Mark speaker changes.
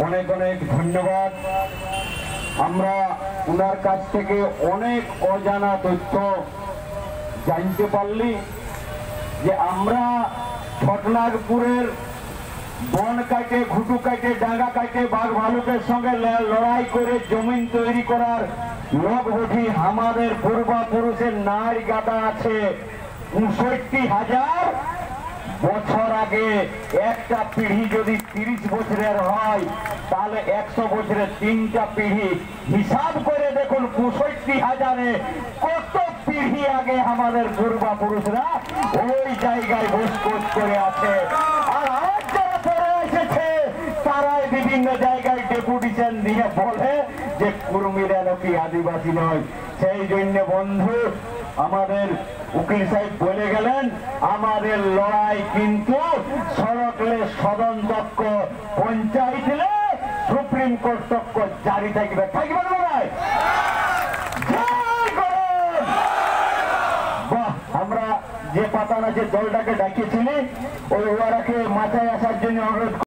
Speaker 1: অনেক অনেক ধন্যবাদ। আমরা ওনার কাছ থেকে অনেক অজানা তথ্য জানতে পারলি যে আমরা ছটনাগপুরের বন কাটে, ঘুটু কাটে, ডাঙ্গা কাটে বাঘ ভালুকের সঙ্গে লড়াই করে জমিন তৈরি করার লোক বঠি। আমাদের পূর্বপুরুষের নারী গাদা আছে ৬৫,০০০ বছর আগে। একটা পিঢ়ি যদি ৩০ বছরের হয় তাহলে ১০০ বছরের ৩টা পিঢ়ি। হিসাব করে দেখুন ৬৫,০০০-এ কত পিঢ়ি আগে আমাদের পূর্বপুরুষরা ওই জায়গায় বসবাস করে আছে। আর আজ যারা পড়ে এসেছে তারাই বিভিন্ন জায়গায় ডেপুটেশন দিয়ে বলে যে কুর্মীরা নাকি আদিবাসী নয়। সেই জন্য বন্ধু আমাদের উকিল সাহেব বলে গেলেন আমাদের লড়াই কিন্তু সড়কলে সদন তক্ক পঞ্চায়েতলে সুপ্রিম কোর্ট তক্ক জারি থাকবে। থাকবে লড়াই। বাহ, আমরা যে পাতানা যে দলটাকে ডাকিয়েছিলি ওই ওরাকে মাথায় আসার জন্য অনুরোধ